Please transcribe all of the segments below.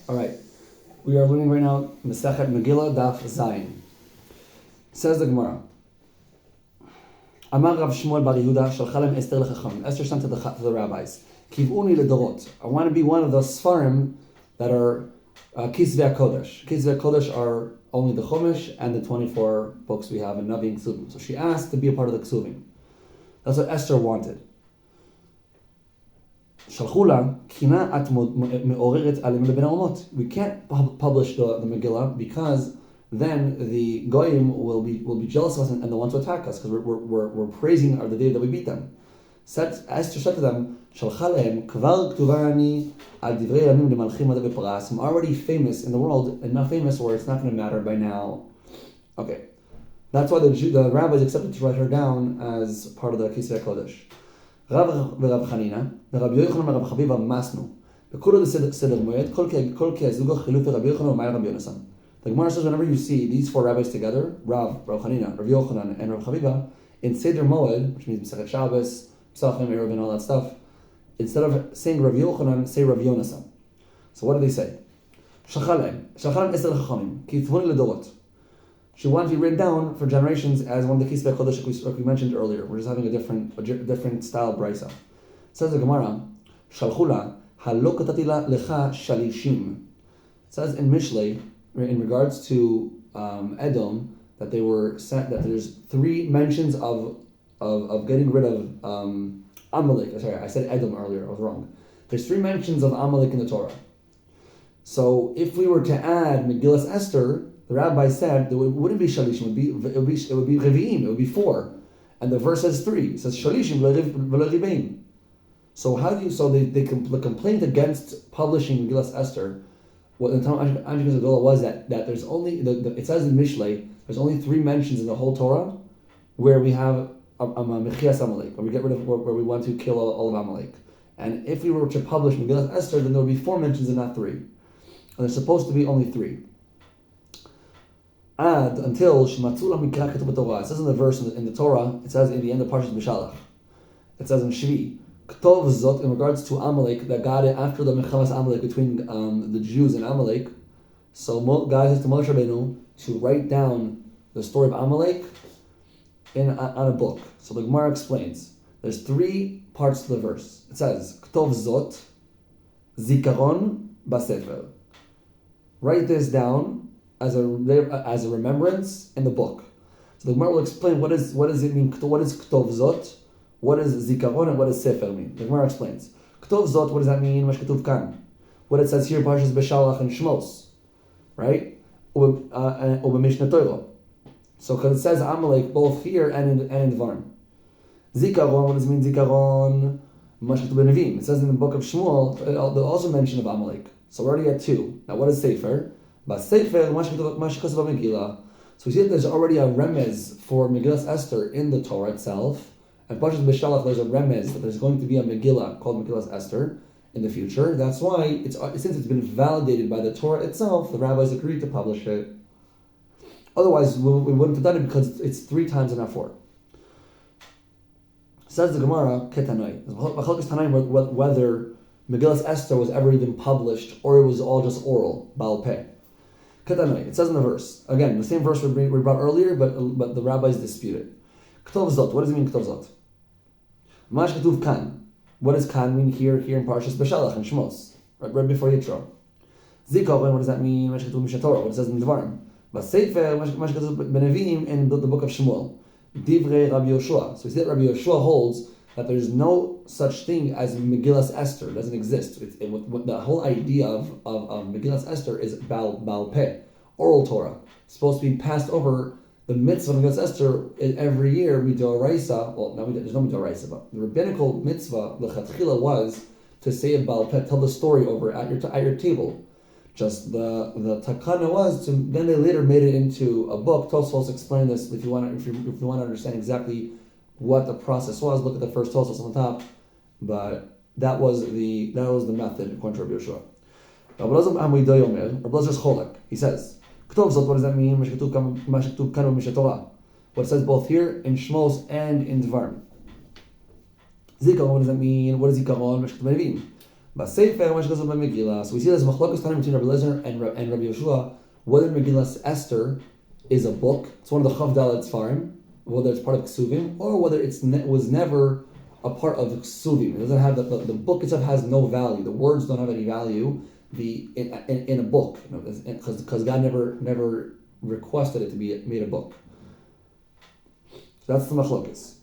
All right. We are learning right now Masechet Megillah Daf Zayin. Says the Gemara. Amar Rav Shmuel Bar Yehuda Shalchalem Esther Lechacham. Esther sent to the rabbis. Kivuni ledorot. I want to be one of the Sfarim that are Kisvei HaKodesh. Kisvei HaKodesh are only the Chumash and the 24 books we have in Navi and Ksuvim. So she asked to be a part of the Ksuvim. That's what Esther wanted. Shalchula kina at me'oreret alim leben haomot. We can't publish the Megillah because then the goyim will be jealous of us and they want to attack us because we're praising the day that we beat them. Esther said to them, Shalchalem kvar ktuvani al divrei yamim lemalchim adav b'paras. I'm already famous in the world, enough famous where it's not going to matter by now. Okay, that's why the rabbis accepted to write her down as part of the Kisvei HaKodesh. Rav ורב חנינא, ורב יוחנן ורב חביבה מסנו. וכולו לסדר מועד, כל כי הזוגו חילופי רב יוחנן ומאי רב יונתן. The Gemara says whenever you see these four rabbis together, Rav Chanina, Rav Yochanan, and Rav Chaviva, in Seder Moed, which means Masechet Shabbos, Pesachim, Erev, and all that stuff, instead of saying Rav Yochanan, say Rav Yonatan. So what do they say? Shalchalem Esther L'Chachamim, Ki Tvoni L'Dorot. She wanted to be written down for generations as one of the Kisvei HaKodesh like we mentioned earlier. We're just having a different style of brisa. Says the Gemara, Shalchula halo katati lecha shalishim. It says in Mishlei, in regards to Edom, that they were sent, that there's three mentions of getting rid of Amalek. Sorry, I said Edom earlier. I was wrong. There's three mentions of Amalek in the Torah. So if we were to add Megillas Esther, the rabbi said there wouldn't be Shalishim, it would be Revi'im, it would be four. And the verse says three. It says Shalishim v'lo Revi'im. So the complaint against publishing Megillas Esther, what the Talmud Ashkenaz Gedolah was that there's only, it says in Mishlei, there's only three mentions in the whole Torah where we have Mechias Amalek, where we get rid of, where we want to kill all of Amalek. And if we were to publish Megillas Esther, then there would be four mentions and not three. And there's supposed to be only three. Until Shematzula Mikra Ketub Torah. It says in the verse in the Torah, it says in the end of Parshas B'Shalach, it says in Shvi, Ketov Zot, in regards to Amalek, that God, after the Mechamas Amalek between the Jews and Amalek, so God says to Moshe Rabbeinu to write down the story of Amalek on a book. So the Gemara explains, there's three parts to the verse. It says, Ketov Zot, Zikaron Basefer. Write this down as a remembrance in the book. So the Gemara will explain what does it mean, what is Ketov Zot, what is Zikaron, and what does Sefer mean. The Gemara explains. Ketov Zot, what does that mean? Mash Ketuv Kan. What it says here, Parshas B'Shalach and Shmos. Right? Or Mishnah Torah. So because it says Amalek both here and in Dvarim. Zikaron, what does it mean Zikaron? Mash Ketuv Benevim. It says in the book of Shmuel, they also mention of Amalek. So we're already at two. Now what is Sefer? But Sefer, Mash Ketuv Megillah. So we see that there's already a remez for Megillas Esther in the Torah itself. And Parshas B'Shalach, there's a remez that there's going to be a Megillah called Megillas Esther in the future. That's why, since it's been validated by the Torah itself, the rabbis agreed to publish it. Otherwise, we wouldn't have done it because it's three times and not four. Says the Gemara, Ketanoi. Whether Megillas Esther was ever even published or it was all just oral, Baal Peh. Ketanoi. It says in the verse, again, the same verse we brought earlier, but the rabbis dispute it. Ketov Zot. What does it mean, Ketov Zot? Mash Ketuv Kan. What does Kan mean here in Parshas B'Shalach and Shmos? Right before Yitro. Zikaron, what does that mean? Mash Ketuv Mishnah Torah. What it says in Dvarim. But Sefer, Mash Ketuv Benevim in the book of Shmuel. Divrei Rabbi Yehoshua. So we see that Rabbi Yehoshua holds that there's no such thing as Megillas Esther. It doesn't exist. The whole idea of Megillas Esther is Baal Peh, oral Torah. It's supposed to be passed over. The mitzvah of Megillas Esther every year, midoraisa. Well, there's no midoraisa, but the rabbinical mitzvah, the chatchila, was to say a Baal Peh, tell the story over at your table. Just the takana was to. Then they later made it into a book. Tosfos explained this. If you want to understand exactly what the process was, look at the first Tosfos on the top. But that was the method according to Rabbi Yehoshua. Rabbi Lazar's cholek. He says. What does that mean? What it says both here in Shmos and in Dvarim. Zikaron, what does that mean? What is Zikaron? B'Sefer, what goes by Megillah. So we see there's machlokas between Rabbi Eliezer and Rabbi Yehoshua whether Megillah Esther is a book. It's one of the Chavdal Tzfarim, whether it's part of Ksuvim or whether it was never a part of Ksuvim. It doesn't have the book itself has no value. The words don't have any value. In a book, because God never requested it to be made a book. So that's the machlokas.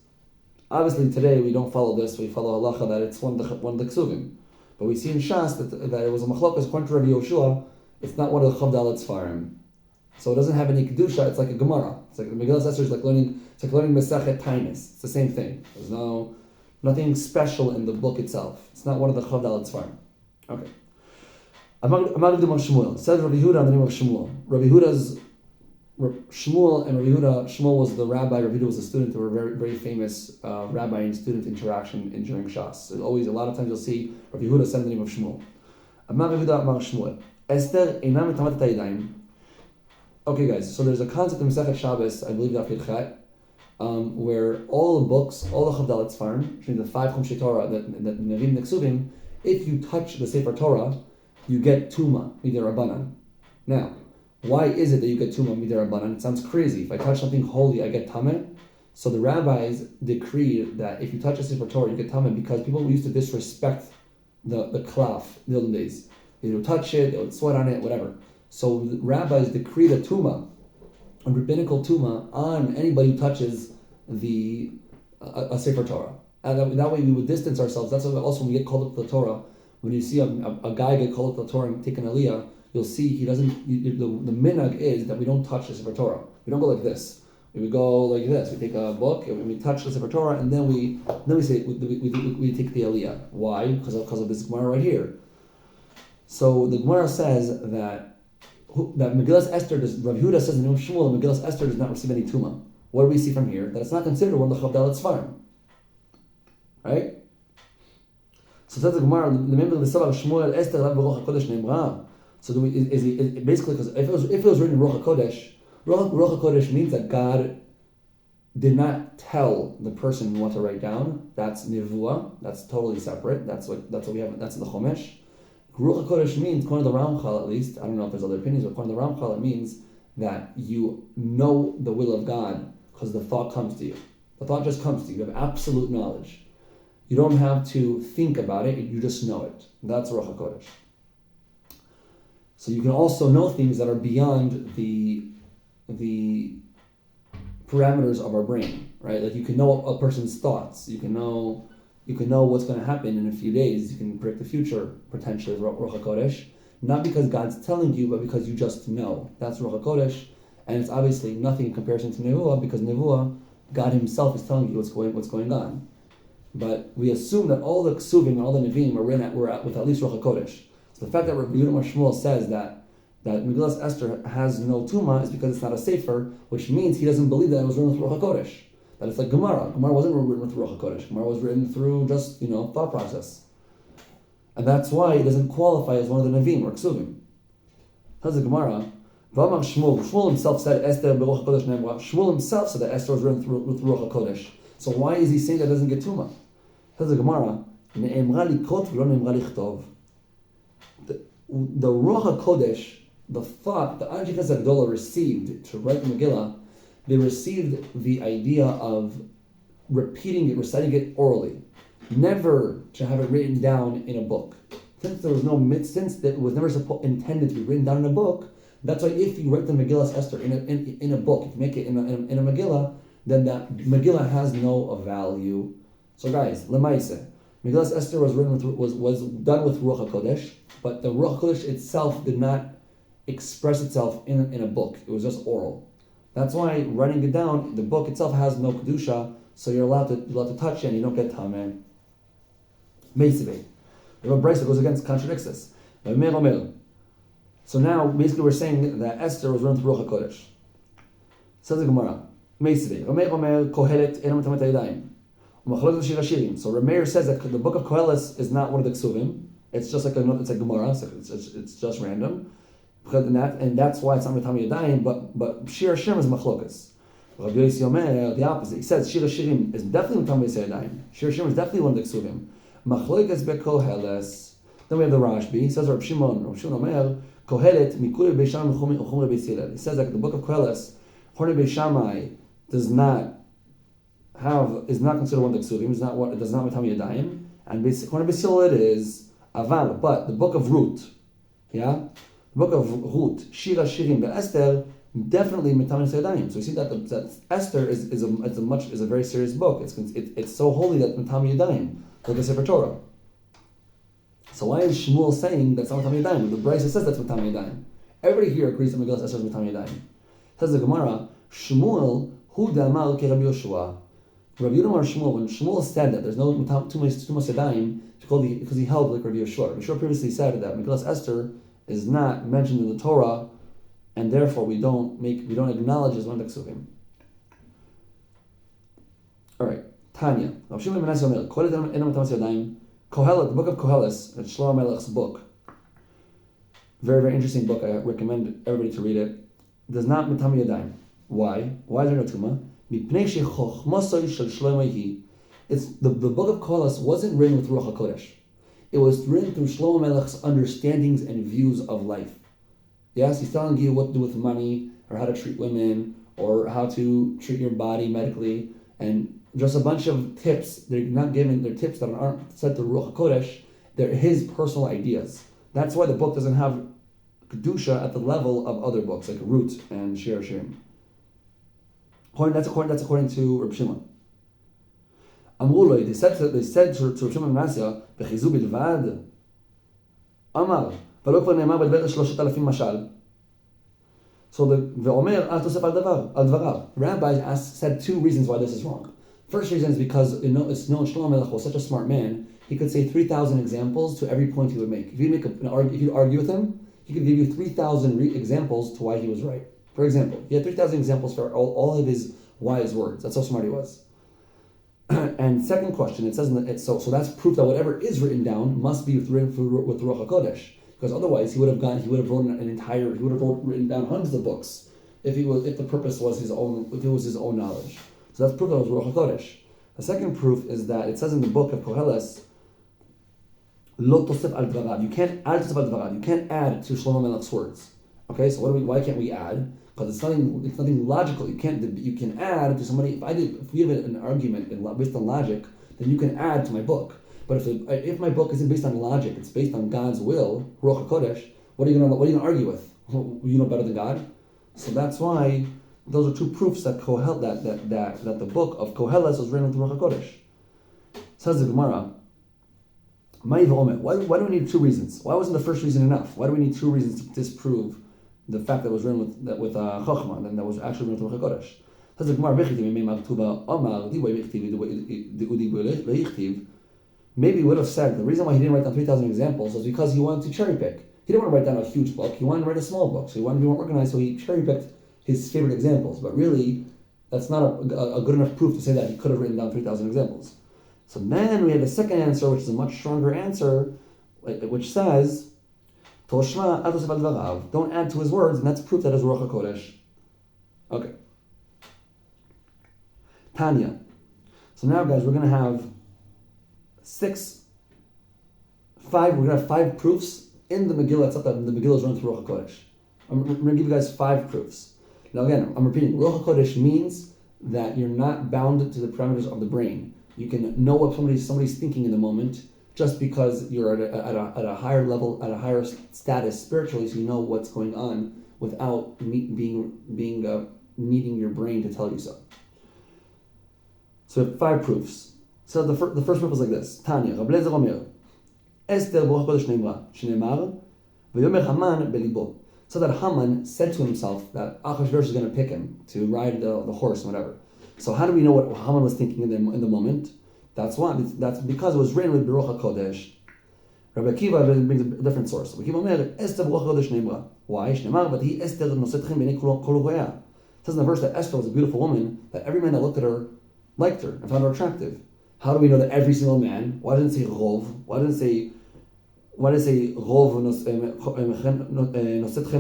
Obviously, today we don't follow this. We follow halacha that it's one of the ksuvim. But we see in Shas that it was a machlokas according to Rabbi Yehoshua. It's not one of the chavdal tzfarim, so it doesn't have any kedusha. It's like a gemara. It's like the Megillah Esther is like learning. It's like learning Masechet Tainis. It's the same thing. There's nothing special in the book itself. It's not one of the chavdal tzfarim. Okay. Shmuel. Says Rabbi Yehuda on the name of Shmuel. Rabbi Yehuda's Shmuel and Rabbi Yehuda. Shmuel was the rabbi. Rabbi Yehuda was a student. They were very, very famous rabbi and student interaction during Shas. There's always a lot of times you'll see Rabbi Yehuda said the name of Shmuel. Amar Yehuda Amar Shmuel. Esther einam metamat hayadayim. Okay, guys. So there's a concept in Masechet Shabbos, I believe that Chet, where all the books, all the Chavdal Tzfarim, which means the 5 Chumshei Torah, the Nevim Neksuvim, if you touch the Sefer Torah, you get Tuma, Midei Rabbanan. Now, why is it that you get Tuma, Midei Rabbanan? It sounds crazy. If I touch something holy, I get Tameh. So the rabbis decreed that if you touch a Sefer Torah, you get Tameh because people used to disrespect the Klaf in the olden days. They would touch it, they would sweat on it, whatever. So the rabbis decreed a Tuma, a rabbinical Tuma, on anybody who touches a Sefer Torah. And that way we would distance ourselves. That's why also when we get called up to the Torah, when you see a guy get called up to the Torah and take an aliyah, you'll see he doesn't. The minhag is that we don't touch the Sefer Torah. We don't go like this. We would go like this. We take a book and we touch the Sefer Torah, and then we say we take the aliyah. Why? Because of this Gemara right here. So the Gemara says that Megillah Esther does. Rabbi Yehuda says in the name of Shmuel, Megillah Esther does not receive any tuma. What do we see from here? That it's not considered one of the Chavdal Tzfarim. Right? So says the Gemara, remember the Sabbath Shmuel Esther Rav Ruach HaKodesh Neimra. So basically because if it was written in Ruach HaKodesh means that God did not tell the person what to write down. That's Nevuah. That's totally separate. That's what we have. That's in the Chomesh. Ruach HaKodesh means, according to the Ramchal at least, I don't know if there's other opinions, but according to the Ramchal it means that you know the will of God because the thought comes to you. The thought just comes to you. You have absolute knowledge. You don't have to think about it, you just know it. That's Ruach HaKodesh. So you can also know things that are beyond the parameters of our brain, right? Like you can know a person's thoughts. You can know what's going to happen in a few days. You can predict the future, potentially, Ruach HaKodesh. Not because God's telling you, but because you just know. That's Ruach HaKodesh. And it's obviously nothing in comparison to Nevuah, because Nevuah, God himself is telling you what's going on. But we assume that all the Ksuvim and all the Nevim were with at least Ruach HaKodesh. So the fact that Rabbi Yehuda Shmuel says that Megillah Esther has no Tuma is because it's not a Sefer, which means he doesn't believe that it was written with Ruach HaKodesh. That it's like Gemara. Gemara wasn't written with Ruach HaKodesh. Gemara was written through just, thought process. And that's why it doesn't qualify as one of the Nevim or Ksuvim. How's the Gemara? Shmuel himself said Esther Beruach HaKodesh Ne'emra. Shmuel himself said that Esther was written with Ruach HaKodesh. So why is he saying that it doesn't get Tuma? How's the Gemara? Ne'emra likot v'lo ne'emra lichtov. The Ruach HaKodesh, the thought the Anshe Chesed Gdolah received to write the Megillah, they received the idea of repeating it, reciting it orally, never to have it written down in a book. Since it was never intended to be written down in a book, that's why if you write the Megillah Esther in a book, if you make it in a Megillah, then that Megillah has no value. So guys, Lemaise, Megillah Esther was done with Ruach HaKodesh, but the Ruach HaKodesh itself did not express itself in a book. It was just oral. That's why writing it down, the book itself has no kedusha, so you're allowed to touch it and you don't get tameh. Meisivei. We have a brayso that goes contradicts this. So now basically we're saying that Esther was written through Ruach HaKodesh. Says the Gemara. Meisivei. Kohelet enam tamat hayadayim. So Rameir says that the book of Koheles is not one of the Ksuvim. It's just like it's like Gemara. It's just random. And that's why it's not Matami Yadayim, but Shir Hashem is Machlokas. Rabbi Yossi Omer, the opposite. He says Shir Hashirim is definitely Matami Yadayim. Shir Hashem is definitely one of the Ksuvim. Machlokas beKoheles. Then we have the Rashbi. It says Rav Shimon Omer, Kohelet Mikuri Beisham Chumre Beis Hillel. It says that the book of Koheles, Chumre Beis Shammai is not considered one of the Ksuvim. It does not Matam Yadayim, and Chumre Beis Hillel it is Aval. But the book of Ruth, the book of Ruth, Shira Shirim Esther, definitely Matam Yadayim. So you see that Esther is a very serious book. It's so holy that Matam Yadayim, like the Sefer Torah. So why is Shmuel saying that's not Matam Yadayim? The Brisa says that's Matam Yadayim. Everybody here agrees that Megillas Esther is Matam Yadayim. Says the Gemara, Shmuel hu de'amar ke Rabbi Yehoshua. Rabbi Yehuda Shmuel, when Shmuel said that there's no too much Yadayim, because he held like Rabbi Yehoshua. Rabbi Yehoshua previously said that Megillas Esther is not mentioned in the Torah, and therefore we don't acknowledge as one of the Ksuvim. All right, Tanya. Rav Shimon ben Menashe Omer, Kol Edom Matam Yadayim. Kohelet, the book of Koheles, it's Shlomo Melech's book. Very, very interesting book. I recommend everybody to read it. Does not Matam Yadayim. Why? Why is there no Tuma? It's the book of Koheles wasn't written with Ruach HaKodesh. It was written through Shlomo Melech's understandings and views of life. Yes, he's telling you what to do with money, or how to treat women, or how to treat your body medically, and just a bunch of tips. They're not giving, they're tips that aren't set to Ruach HaKodesh. They're his personal ideas. That's why the book doesn't have Kedusha at the level of other books, like Ruth and Shir Shirim. That's according to Reb Shimon. Amruloi, they said to Reb Shimon Menashe, Bechizu bilvad, Amar, ולא כבר נאמר בדבר 3,000 משל. So ואומר, אל תוסף על דבריו. Rabbi said two reasons why this is wrong. First reason is because it's known Shlomo Melech was such a smart man, he could say 3,000 examples to every point he would make. If you'd argue with him, he could give you 3,000 examples to why he was right. For example, he had 3,000 examples for all of his wise words. That's how smart he was. And second question, it says so that's proof that whatever is written down must be with Ruach HaKodesh. Because otherwise he would have written down hundreds of books if the purpose was his own, if it was his own knowledge. So that's proof that it was Ruach HaKodesh. The second proof is that it says in the book of Koheles, Lo tosef al dvarav. You can't add to Shlomo Melech's words. Okay, so why can't we add? Because it's nothing logical. You can add to somebody. If we have an argument based on logic, then you can add to my book. But if my book isn't based on logic, it's based on God's will, Ruach HaKodesh, what are you gonna argue with? You know better than God? So that's why those are two proofs that that the book of Koheles was written with Ruach HaKodesh. Says the Gemara, why do we need two reasons? Why wasn't the first reason enough? Why do we need two reasons to disprove the fact that it was written with Chochmah, and that was actually written with Ruach HaKodesh? Says the Gemara, maybe he would have said the reason why he didn't write down 3,000 examples was because he wanted to cherry pick. He didn't want to write down a huge book. He wanted to write a small book. So he wanted to be more organized. So he cherry picked his favorite examples. But really, that's not a good enough proof to say that he could have written down 3,000 examples. So then we have the second answer, which is a much stronger answer, which says, Toshma adosef al dvarav. Don't add to his words, and that's proof that is Ruach HaKodesh. Okay. Tanya. So now, guys, we're going to have five proofs in the Megillah. It's not that the Megillah is run through Ruach HaKodesh. I'm going to give you guys 5 proofs. Now again, I'm repeating, Ruach HaKodesh means that you're not bound to the parameters of the brain. You can know what somebody's thinking in the moment just because you're at a higher level, at a higher status spiritually, so you know what's going on without needing your brain to tell you so. So we have 5 proofs. So the first proof is like this. Tanya, Rab Lezer Omer, Esther Ruach HaKodesh Neimra, Shneimar, V'yomer Haman belibo. So that Haman said to himself that Achashverosh is going to pick him to ride the horse and whatever. So how do we know what Haman was thinking in the moment? That's because it was written with Ruach HaKodesh. Rabbi Akiva brings a different source. Rabbi Akiva Omer, Esther Ruach HaKodesh Neimra. Why? Shneimar, but he Esther nosetchem b'nei kol ro'ea. It says in the verse that Esther was a beautiful woman, that every man that looked at her liked her and found her attractive. How do we know that every single man? Why didn't it say Rov? Why did it say Rov nosetchem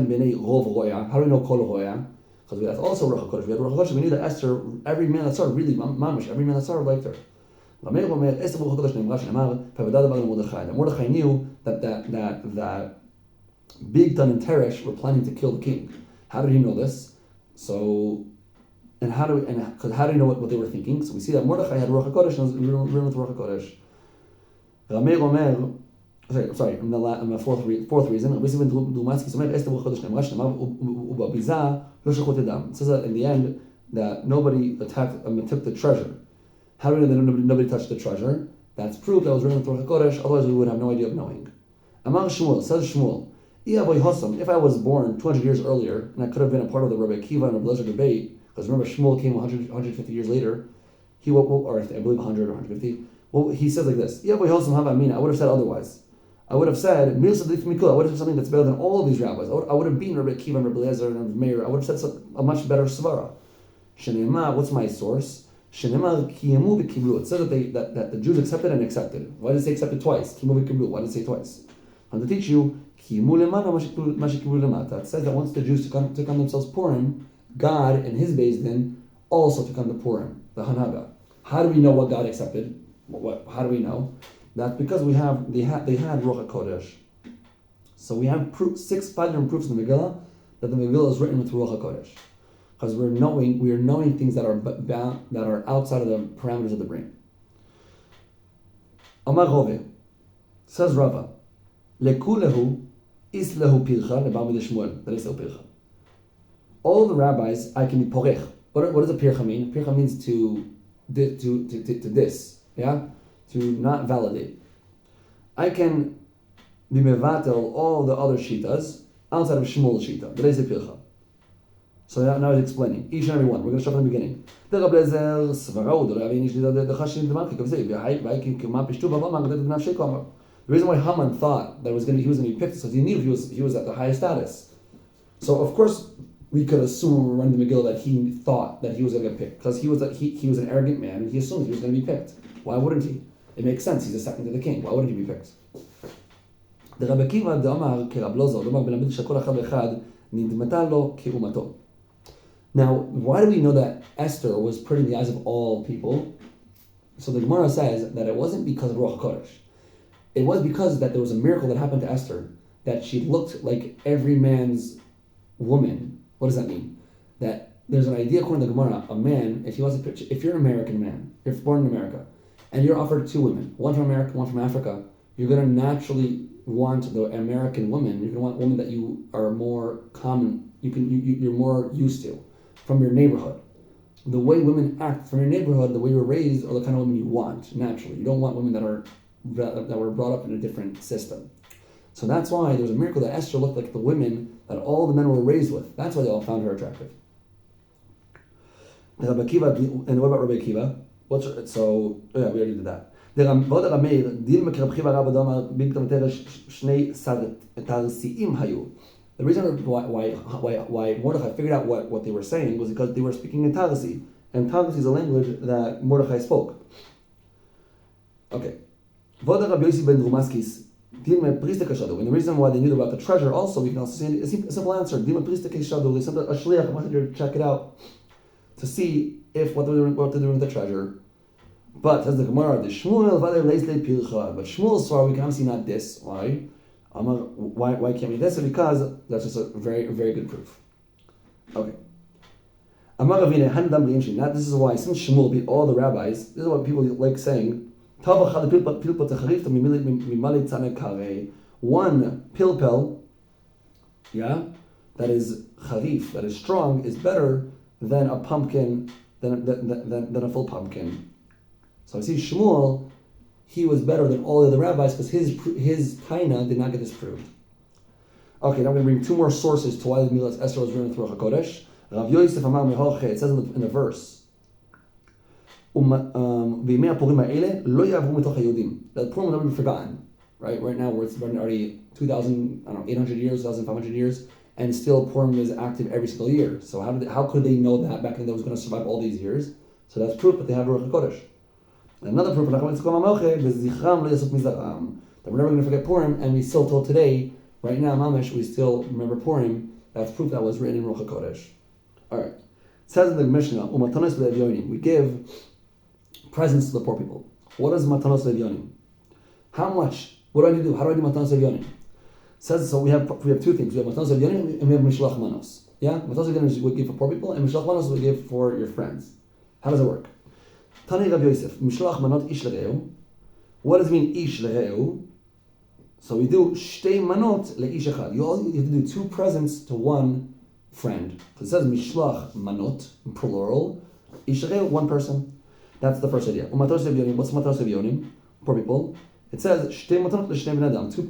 b'nei Rov ro'ea? How do we know kol ro'ea? Because that's also Ruach HaKodesh. We had Ruach HaKodesh. We knew that Esther, every man that saw her, really mamish, every man that saw her liked her. That Mordechai knew that Bigtan and Teresh were planning to kill the king. How did he know this? So, how do you know what they were thinking? So we see that Mordechai had Ruach HaKodesh and was written with Ruach HaKodesh. Rameir Omer, sorry, on the fourth reason, it says that in the end that nobody attacked and took the treasure. How do we know that nobody touched the treasure? That's proof that was written with Ruach HaKodesh, otherwise we would have no idea of knowing. Amar Shmuel, says Shmuel, if I was born 200 years earlier, and I could have been a part of the Rabbi Akiva and Rabbi Lezer debate, because remember Shmuel came 150 years later, or I believe 100 or 150, well, he says like this, I would have said otherwise. I would have said, I would have said something that's better than all of these rabbis. I would have beaten Rabbi Akiva and Rabbi Lezer and Rabbi Meir. I would have said a much better svara. What's my source? It says that the Jews accepted and accepted. Why did it say accepted twice? Why did it say twice? I'm going to teach you, it says that once the Jews took on themselves Purim, God in his Beis Din also took on the Purim, the Hanaga. How do we know what God accepted? How do we know? That's because they had Ruach HaKodesh. So we have 5 different proofs in the Megillah that the Megillah is written with Ruach HaKodesh. Because we are knowing things that are outside of the parameters of the brain. Amar Rove, says Rava, Lekulehu islehu pircha lebamid Shmuel. That is pircha. All the rabbis, I can be porech. What does a pircha mean? Pircha means to not validate. I can be mevatel all the other shitas outside of Shmuel's shita. That is a pircha. So now he's explaining each and every one. We're going to start from the beginning. The reason why Haman thought that he was going to be picked is because he knew he was at the highest status. So of course we could assume when we're running the Megillah that he thought that he was going to get picked because he was an arrogant man and he assumed he was going to be picked. Why wouldn't he? It makes sense. He's the second to the king. Why wouldn't he be picked? The Rabbi Akiva d'Amar keRab Lozo d'Amar ben Abid shekol echad ve'echad nidmata lo ke'umato. Now, why do we know that Esther was pretty in the eyes of all people? So the Gemara says that it wasn't because of Ruach HaKodesh. It was because that there was a miracle that happened to Esther, that she looked like every man's woman. What does that mean? That there's an idea according to the Gemara, a man, if you're an American man, you're born in America, and you're offered 2 women, one from America, one from Africa, you're going to naturally want the American woman. You're going to want women that you are more common, you're more used to. From your neighborhood. The way women act from your neighborhood, the way you were raised, are the kind of women you want, naturally. You don't want women that were brought up in a different system. So that's why there was a miracle that Esther looked like the women that all the men were raised with. That's why they all found her attractive. And what about Rabbi Akiva? We already did that. The reason why Mordechai figured out what they were saying was because they were speaking in Tarsi, and Tarsi is a language that Mordechai spoke. Okay. And the reason why they knew about the treasure also, we can also say a simple answer. They sent a shliach, messenger, to check it out, to see if what they're doing with the treasure. But as the Gemara, but Shmuel's far we can obviously not this. Why? Why can't we this? Because that's just a very, very good proof. Okay. This is why, since Shmuel beat all the rabbis, this is what people like saying. One pilpel, that is charif, that is strong, is better than a pumpkin, than a full pumpkin. So I see Shmuel, he was better than all the other rabbis because his taina did not get disproved. Okay, now I'm going to bring 2 more sources to why the Megillah Esther was written with Ruach HaKodesh. Rav Yosef Amar Mehoche, it says in the verse, that Purim will never be forgotten. Right now, it's been already 2,800 years, 2,500 years, and still Purim is active every single year. So how could they know that back then that was going to survive all these years? So that's proof that they have Ruach HaKodesh. Another proof that we're never going to forget Purim, and we still till today, right now, Mamish, we still remember Purim. That's proof that was written in Ruach HaKodesh. Alright. It says in the Mishnah, we give presents to the poor people. What is matanos le'evyonim? How much What do I need to do? How do I do Matanos Evyonim? Says so. We have two things. We have Matanos Evyonim and we have Mishloach Manos. Yeah, Matanos Evyonim is what we give for poor people, and Mishloach Manos is what we give for your friends. How does it work? Tani Rav Yosef, Mishloach Manot Ish L'Reu. What does it mean Ish L'Reu? So we do Shtei Manot LeIsh Echad. You have to do two presents to one friend. It says Mishloach Manot, plural. Ish L'Reu, one person. That's the first idea. Matanos Evyonim. What's Matanos Evyonim? Poor people. It says Shtei Matanot L'Shnei Bnei Adam. Two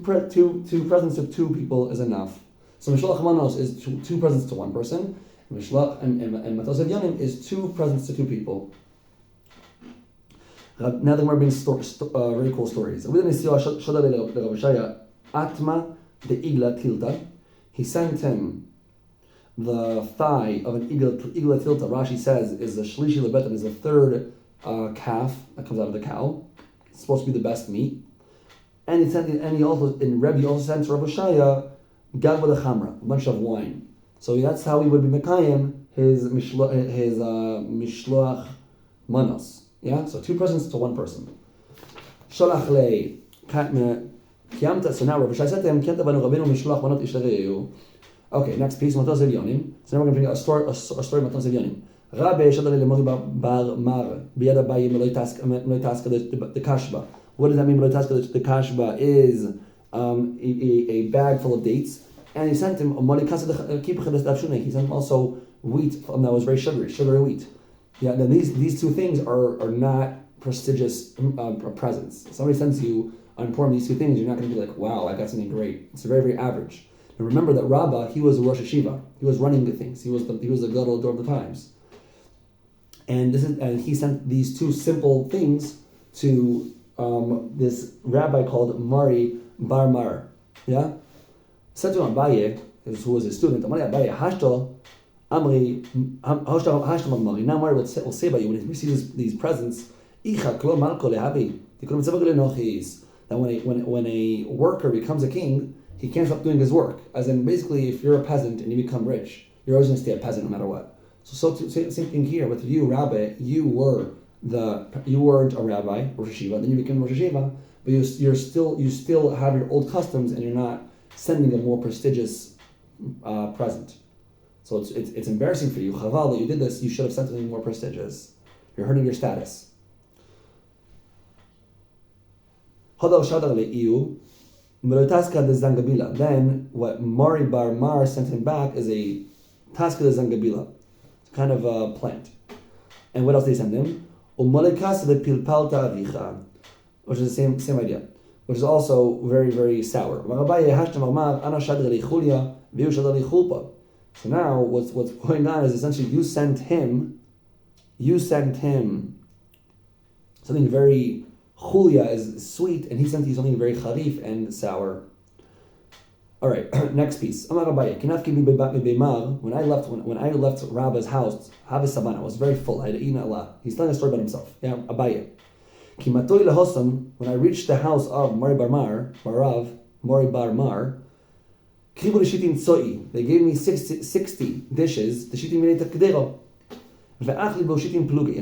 presents to two people is enough. So Mishloach Manos is two presents to one person. Mishloach and Matanos Evyonim is two presents to two people. Now then we're being very cool stories. Atma the Igla Tilta. He sent him the thigh of an Igla Tilta. Rashi says is the Shlishi Lebetan, is the third calf that comes out of the cow. It's supposed to be the best meat. And he also sent Rav Hoshaya Gad with a Chamra, a bunch of wine. So that's how he would be Mekayim his Mishloach Manos. Yeah, so two presents to one person. Sholach le kiyamta. So now Rav Hoshaya said to him, "Kiyamta banu Rabbeinu mishloach manot ish l'reu." Okay, next piece, Matanos Evyonim. So now we're going to bring a story of Matanos Evyonim. Rabbi shadar leMori bar Mar biyad Abaye meloi taska the kashba. What does that mean? Meloi taska the kashba is a bag full of dates, and he sent him he sent him also wheat that was very sugary wheat. Yeah, then these two things are not prestigious presents. If somebody sends you unimportant these two things, you're not going to be like, wow, I got something great. It's very, very average. And remember that Rabbah, he was a Rosh Hashiva. He was running the things. He was the Gadol Dor of the times. And he sent these two simple things to this rabbi called Mari Bar Mar. Yeah, said to Abaye, who was his student, Amari Abaye Hashto. Now Mari will say about you when he receives these presents, that when a worker becomes a king, he can't stop doing his work. As in, basically, if you're a peasant and you become rich, you're always going to stay a peasant no matter what. Same thing here with you, Rabbi. You weren't a rabbi, Rosh Hashiva, then you became Rosh Hashiva, but you still have your old customs, and you're not sending a more prestigious present. So it's embarrassing for you. Chaval that you did this. You should have sent something more prestigious. You're hurting your status. Then what Mari Bar Mar sent him back is a taska de zangabila. It's kind of a plant. And what else did he send him? Which is the same idea. Which is also very, very sour. So now what's going on is essentially you sent him something very chulia is sweet, and he sent you something very charif and sour. All right, next piece. When I left Rabba's house, Havis Sabana was very full. I had eaten a lot. He's telling a story about himself. Yeah, Abaye. When I reached the house of Mori Bar Mar, they gave me 60 dishes, and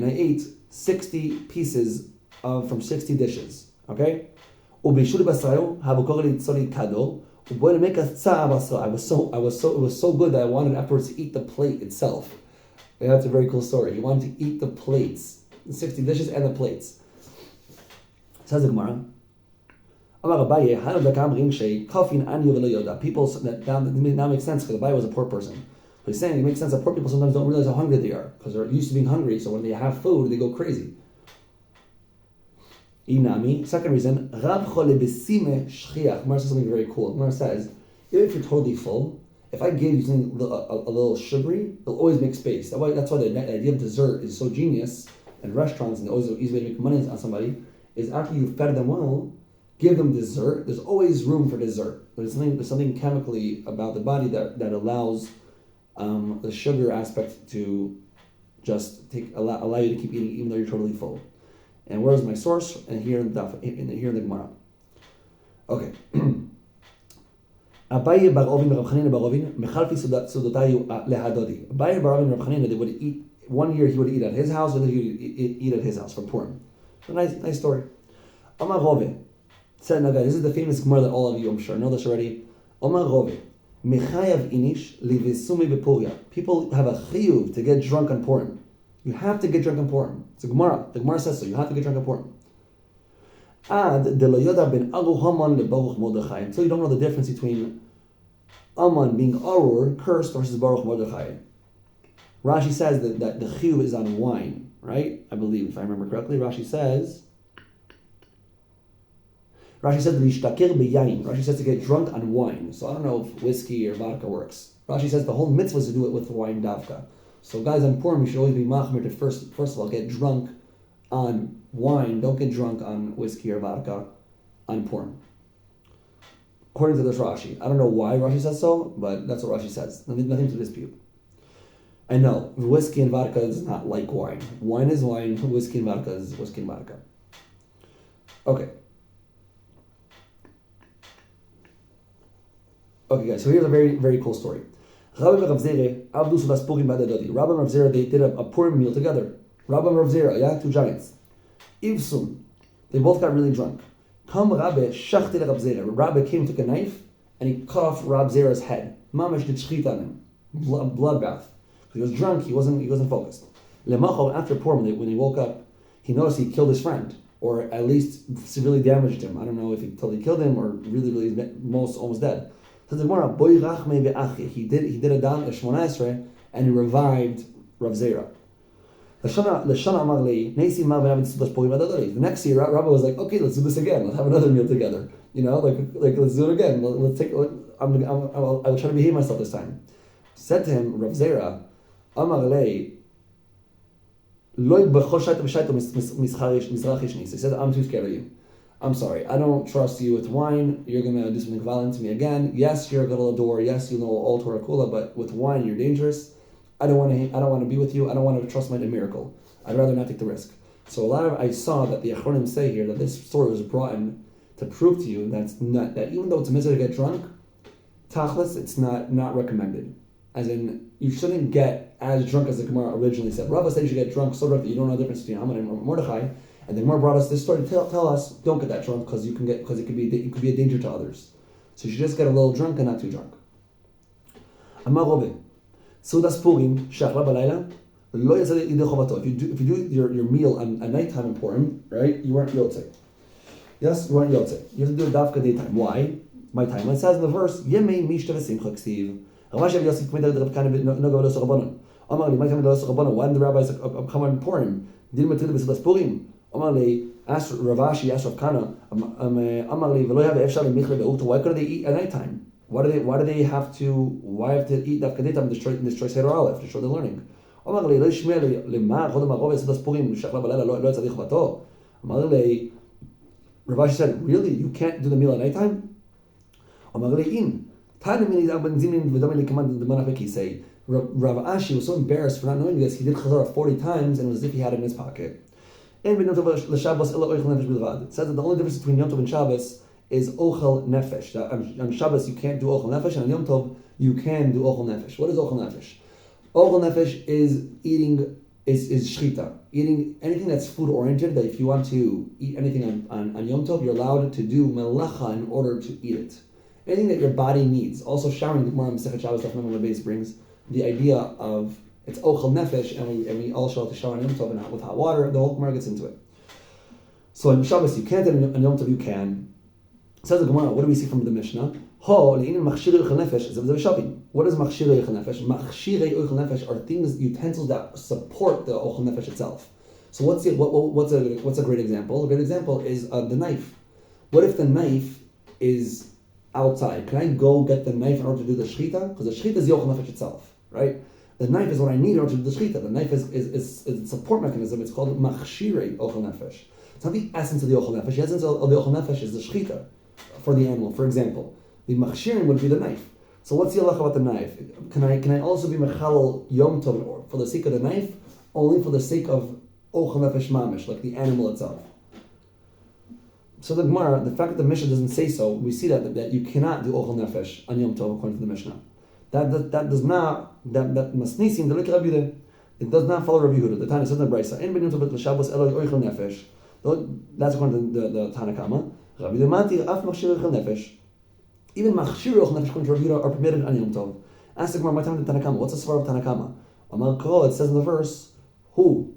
I ate 60 pieces from 60 dishes. Okay? It was so good that I wanted afterwards to eat the plate itself. Yeah, that's a very cool story. He wanted to eat the plates, the 60 dishes and the plates. Says the Gemara. People that now makes sense because Abaye was a poor person. So he's saying it makes sense that poor people sometimes don't realize how hungry they are because they're used to being hungry. So when they have food, they go crazy. Inami. Second reason, Gemara says something very cool. Gemara says, if you're totally full, if I gave you something a little sugary, it'll always make space. That's why the idea of dessert is so genius. And restaurants, and always an easy way to make money on somebody is after you've fed them well, give them dessert. There's always room for dessert. There's something chemically about the body that allows the sugar aspect to just allow you to keep eating even though you're totally full. And where's my source? And here in the Gemara. Okay. Abaye bar Ovin Rav Chanina bar Ovin mechalfi sudotayu lehadodi. Abaye bar Ovin Rav Chanina, they would eat. One year he would eat at his house, and then he would eat at his house for Purim. A nice story. Amar Rove. Said, now guys, this is the famous Gemara that all of you, I'm sure, know this already. Omar Rove, Mechayav inish livesumi bepuria. People have a chiyuv to get drunk on Purim. You have to get drunk on Purim. It's a Gemara. The Gemara says so. You have to get drunk on Purim. Ad de lo yoda ben aru Haman leBaruch Mordechai. Until you don't know the difference between Aman being arur, cursed, versus Baruch Mordechai. Rashi says that the chiyuv is on wine, right? I believe, if I remember correctly. Rashi says l'ishtaker beyayin. Rashi says to get drunk on wine. So I don't know if whiskey or vodka works. Rashi says the whole mitzvah is to do it with wine davka. So guys, on Purim, you should always be machmir to first of all get drunk on wine. Don't get drunk on whiskey or vodka on Purim. According to this Rashi. I don't know why Rashi says so, but that's what Rashi says. Nothing to dispute. I know, whiskey and vodka is not like wine. Wine is wine, whiskey and vodka is whiskey and vodka. Okay. Okay, guys, so here's a very, very cool story. Rabbi and Rav Zera, they did a Purim meal together. Rabbi and Rav Zera, two giants. Ivsum, they both got really drunk. Come Rabbi, shachti le Rav Zera. Rabbi came, took a knife, and he cut off Rav Zera's head. Mamash did shchit on him. Bloodbath. He was drunk, he wasn't focused. Lemachol, after Purim, when he woke up, he noticed he killed his friend, or at least severely damaged him. I don't know if he totally killed him, or really, almost dead. So the Gemara, boy rachme be'achi. He did a dan shmona esrei, and he revived Rav Zera. The next year, Rabbi was like, okay, let's do this again. Let's have another meal together. Like let's do it again. I will try to behave myself this time. Said to him, Rav Zera, Amar lei, loy b'chol shaita v'shaita mizrachishni. He said, I'm too scared of you. I'm sorry, I don't trust you with wine. You're going to do something violent to me again. Yes, you're a gadol ador. Yes, you know all Torah kula, but with wine, you're dangerous. I don't want to be with you. I don't want to trust my miracle. I'd rather not take the risk. So I saw that the Achronim say here that this story was brought in to prove to you that even though it's a mitzvah to get drunk, tachlis, it's not recommended. As in, you shouldn't get as drunk as the Gemara originally said. Rava said you should get drunk so drunk that you don't know the difference between Haman and Mordechai. And the Gemara brought us this story to tell us, don't get that drunk because it could be a danger to others. So you should just get a little drunk and not too drunk. Amar Rove, Sudas Purim shachla balayla lo yatzad yidei chovato. If you do your meal at nighttime in Purim, right? You weren't yotzei. Yes, you weren't yotzei. You have to do it dafka daytime. Why? My time. It says in the verse, Yemei mishta v'simcha ksiv. Ramashav Yosef committed the kind of no gavados rabbanon. Amar li, my time gavados rabbanon. Why didn't the rabbis come on Purim? Didn't matil b'sudas Purim. Amarli asked Ravashi, asked Rav Kana, Amarli v'lo have efshar lemichle be'uta. Why couldn't they eat at nighttime? Why do they have to eat dafka daytime and destroy Seder Aleph, destroy the learning? Amarli lo yishmei lema chodem arov esudas Purim shachla balayla lo yatzadich vato. Amarli, Ravashi said, really, you can't do the meal at nighttime? Amarli in Tani mini ben zimin v'damei lekman the manafeki say Rav Ashi was so embarrassed for not knowing this. He did chazara 40 times and it was as if he had it in his pocket. It says that the only difference between Yom Tov and Shabbos is ochel nefesh. That on Shabbos you can't do ochel nefesh, and on Yom Tov you can do ochel nefesh. What is ochel nefesh? Ochel nefesh is eating is shchita. Eating anything that's food oriented. That if you want to eat anything on Yom Tov, you're allowed to do melacha in order to eat it. Anything that your body needs. Also showering. The Gemara in Masechet Shabbos Daf Mem Base brings the idea of it's ochel nefesh, and we all show to shower on Yom Tov and with hot water. The whole Gemara gets into it. So on Shabbos you can't, and on Yom Tov you can. Says the Gemara, what do we see from the Mishnah? What is machshirei ochel nefesh? Machshirei ochel nefesh are things, utensils that support the ochel nefesh itself. So what's a great example? A great example is the knife. What if the knife is outside? Can I go get the knife in order to do the shechita? Because the shechita is the ochel nefesh itself, right? The knife is what I need in order to do the shechita. The knife is a support mechanism. It's called machshirei ochel nefesh. It's not the essence of the ochel nefesh. The essence of the ochel nefesh is the shechita for the animal. For example, the machshirin would be the knife. So what's the halacha about the knife? Can I also be mechalel yom tov for the sake of the knife, only for the sake of ochel nefesh mamish, like the animal itself? So the Gemara, the fact that the Mishnah doesn't say so, we see that you cannot do ochel nefesh on yom tov according to the Mishnah. That does not, that must nisim the Rabbi Yehuda. It does not follow Rabbi Yehuda. The Tana says in the Brisa, "En ben yom tov l'Shabbos eloi ochel nefesh." That's according to the Tanakama. Rabbi Damati, Af Machshir Echel Nefesh. Even Machshir Echel Nefesh according to Rabbi Yehuda are permitted on Yom Tov. Ask the Gemara, my time to Tanakama. What's the svar of Tanakama? Amar Kol, it says in the verse, who?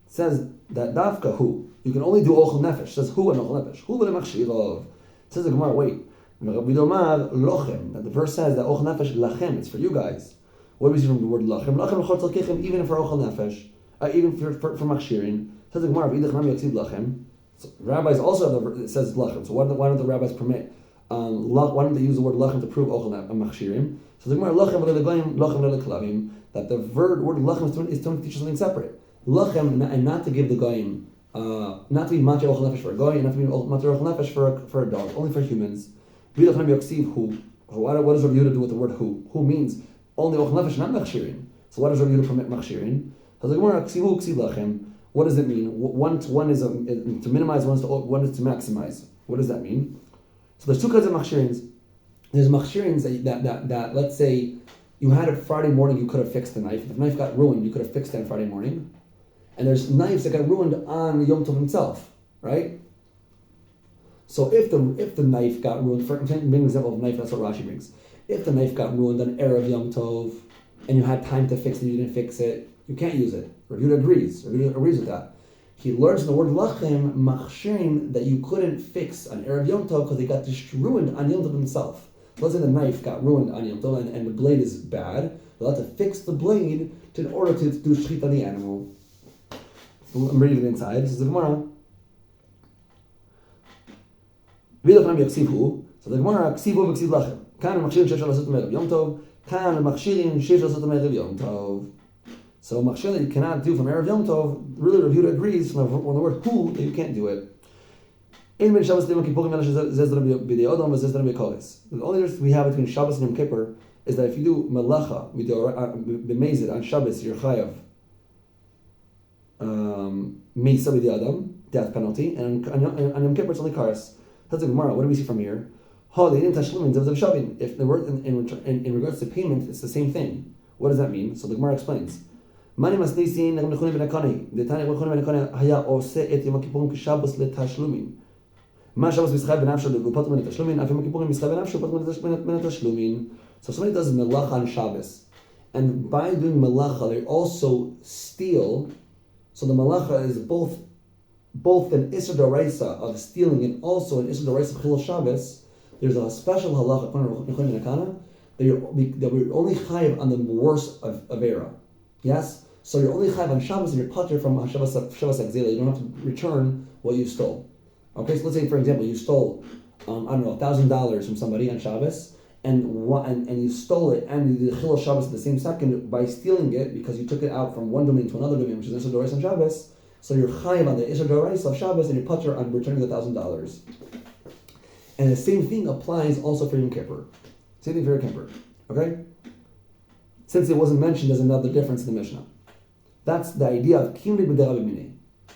It says that Dafka, who? You can only do Ochel Nefesh. It says who and Ochel Nefesh. Who will Machshir of? It says the Gemara, wait. Rabbi Domar Lochem. That the verse says that Ochel Nefesh Lachem, it's for you guys. What do we see from the word Lachem? Lachem L'chol Tzalkechem, even for Ochel Nefesh, even for Machshirin. It says the Gemara, V'idach Nami Yaksiv Lachem. So rabbis also have it says Lachem. So why don't the rabbis permit? Why don't they use the word Lachem to prove Ochel Machshirim? So the Gemara Lachem L'Legoyim Lachem L'Klavim. That the word Lachem is to teach something separate. Lachem, and not to give the Goyim, not to be Matir Ochel Nefesh for a Goy, and not to be Matir Ochel Nefesh for a dog, only for humans. V'idach Nami Yaksiv who. What does Rabbi Yehuda do with the word who? Who means only Ochel Nefesh, not Machshirin. So why does Rabbi Yehuda permit Machshirin? So the Gemara Ksivu Ksiv Lachem. What does it mean? One is to minimize, one is to maximize. What does that mean? So there's two kinds of machshirins. There's machshirins that let's say you had it Friday morning, you could have fixed the knife. If the knife got ruined, you could have fixed it on Friday morning. And there's knives that got ruined on Yom Tov himself, right? So if the knife got ruined, for an example of knife, that's what Rashi brings. If the knife got ruined on Erev Yom Tov, and you had time to fix it, you didn't fix it, you can't use it. Rabbi Yehuda agrees. Rabbi Yehuda agrees with that. He learns the word lachem, machshirin, that you couldn't fix on Erev Yom Tov because it got ruined on Yom Tov himself. Let's say the knife got ruined on Yom Tov and the blade is bad. You'll have to fix the blade in order to do shchita on the animal. I'm reading it inside. This is the Gemara. So the Gemara, ksivu v'ksiv lachem. Kan machshirin shesh al Erev Yom Tov. Kan machshirin shesh al Erev Yom Tov. So machshir that you cannot do from Erev Yom Tov, really Rabbi Yehuda agrees from the word who that you can't do it. The only difference we have between Shabbos and Yom Kippur is that if you do melacha, b'mezid on Shabbos, you're chayav meisa b'di adam, death penalty, and on Yom Kippur it's only kares. That's a Gemara. What do we see from here? If the word in regards to payment, it's the same thing. What does that mean? So the Gemara explains. Mani masnisin Reb Nachman ben Akani. The Tanya Reb Nachman ben Akani haya oseh et Yom Kippurim k'Shabbos letashlumin. Ma Shabbos mischayev benafsho levupatum ben tashlumin. Af Yom Kippurim mischayev benafsho levupatum ben tashlumin. So if somebody does melacha on Shabbos, and by doing melacha they also steal. So the melacha is both an Isser D'Oraisa of stealing and also an Isser D'Oraisa of Chilul Shabbos. There's a special halacha from Reb Nachman ben Akani that we're only chayev on the worst of Avera. Yes? So you're only chayav on Shabbos and you're patur from Shabbos Exila. You don't have to return what you stole. Okay, so let's say, for example, you stole, $1,000 from somebody on Shabbos, and you stole it, and you did Chilul Shabbos at the same second by stealing it because you took it out from one domain to another domain, which is Isser D'Oraisa on Shabbos. So you're chayav on the Isser D'Oraisa of Shabbos and you're patur on returning the $1,000. And the same thing applies also for Yom Kippur. Same thing for Yom Kippur. Okay? Since it wasn't mentioned, there's another difference in the Mishnah. That's the idea of kimlei b'derabimine.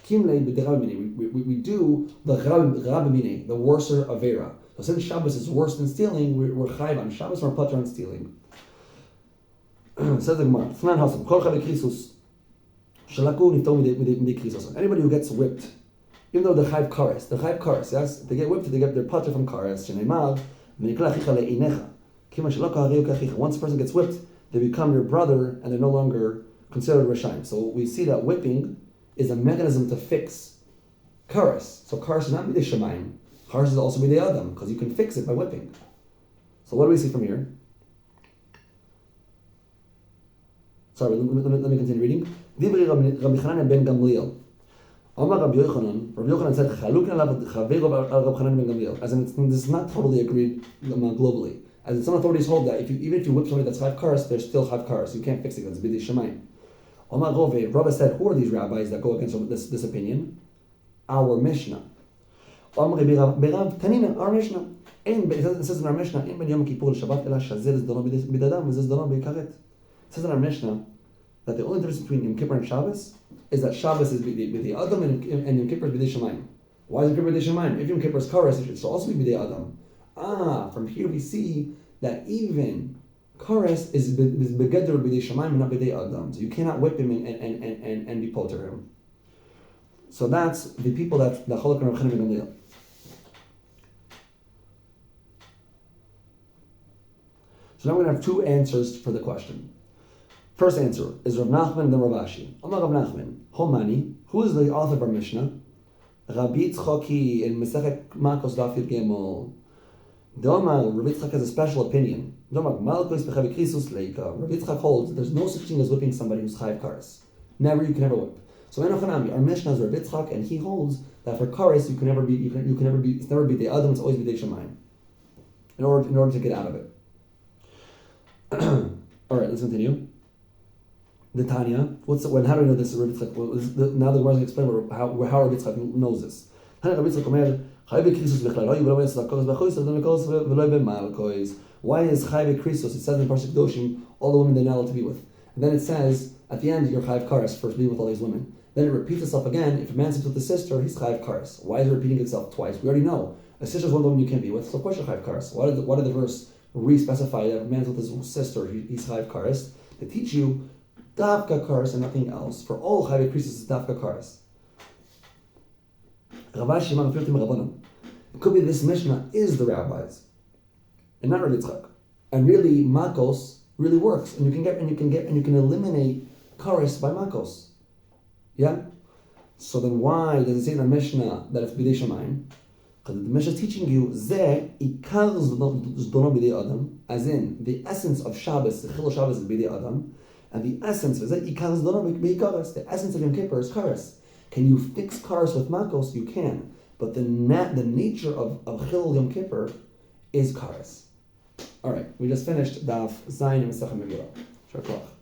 Kimlei b'derabimine. We do the rabimine, the worser avera. So since Shabbos is worse than stealing, we're chayiv on Shabbos, we're patur on stealing. Says the Gemara, Fnan Hasam, Kol Chavei Krisus, Shalaku Nifto Midei Krisus. Anybody who gets whipped, even though the chayiv kares, yes, if they get whipped, they're patur from kares. Shneimar, V'nikla Achicha le'inecha. Kima Shalaka Hariu Kachicha. Once a person gets whipped, they become your brother and they're no longer considered Rishayim. So we see that whipping is a mechanism to fix kares. So kares is not b'dei Shemayim. Kares is also b'dei Adam because you can fix it by whipping. So what do we see from here? Sorry, let me continue reading. Dibri Rabbi Chanan ben Gamliel. Omar Rabbi Yochanan said, Chaluk alav chavei Rabbi Chanan ben Gamliel. As in, this is not totally agreed globally. As in, some authorities hold that even if you whip somebody that's chav kares, there's still chav kares. You can't fix it because it's b'dei Shemayim. Omar Rove, Rabbi said, who are these rabbis that go against this opinion? Our Mishnah. Omar Berav Tanina, our Mishnah. It says in our Mishnah, in ben Yom Kippur Shabbat ela shazer zdono b'dadam v'zeh zdono b'karet. It says in our Mishnah that the only difference between Yom Kippur and Shabbos is that Shabbos is b'dei Adam and Yom Kippur is b'dei Shemayim. Why is Yom Kippur b'dei Shemayim? If Yom Kippur is kares, it should also be b'dei Adam. From here we see that even kares is begeder b'dei Shemayim and not b'dei Adam. So you cannot whip him and be poter him. So that's the people that cholok and Reb Chanan ben Gamliel. So now we're going to have two answers for the question. First answer is Rav Nachman and then Rav Ashi. Amar Rav Nachman, Homani, who is the author of our Mishnah? Rabbi Tzchoki in Masechet Makos Daf Yud Gimel. Domar, Rabbi Tzchok has a special opinion. Domar, Malkos Bechavi Krisus Leika. Rabbi Tzchok holds that there's no such thing as whipping somebody who's chayiv kares. Never, you can never whip. So Enochanami, our Mishnah is Rabbi Tzchok, and he holds that for kares you can never be, it's never be the Adam, it's always be the Shamayim. In order to get out of it. All right, let's continue. The Tanya. How do we know this is Rabbi Tzchok? Now the Gemara is going to explain how Rabbi Tzchok knows this. Why is Chayve Krisos? It says in Parshat Kedoshim, all the women they're not allowed to be with. And then it says, at the end, you're Chayv Kares for being with all these women. Then it repeats itself again. If a man sleeps with a sister, he's Chayv Kares. Why is it repeating itself twice? We already know. A sister is one woman you can't be with, so of course you're Chayv Kares. Why did the verse re-specify that if a man's with his sister, he's Chayv Kares? To teach you Dafka Kares and nothing else. For all Chayve Krisos is Dafka Kares. It could be this Mishnah is the rabbis and not Rabbi Tzchok. And really Makos really works. And you can eliminate Kares by Makos. Yeah? So then why does it say in our Mishnah that it's B'dei Shamayim? Because the Mishnah is teaching you Zeh Ikar Zdono B'dei Adam, as in the essence of Shabbos, the Chil Shabbos is B'dei Adam, and the essence of Zeh Ikar Zdono B'dei Kares, the essence of Yom Kippur is Kares. Can you fix Kares with Makos? You can. But the nature of Chil Yom Kippur is Kares. All right, we just finished Daf Zayin and Masechet Megillah. Shar Koach.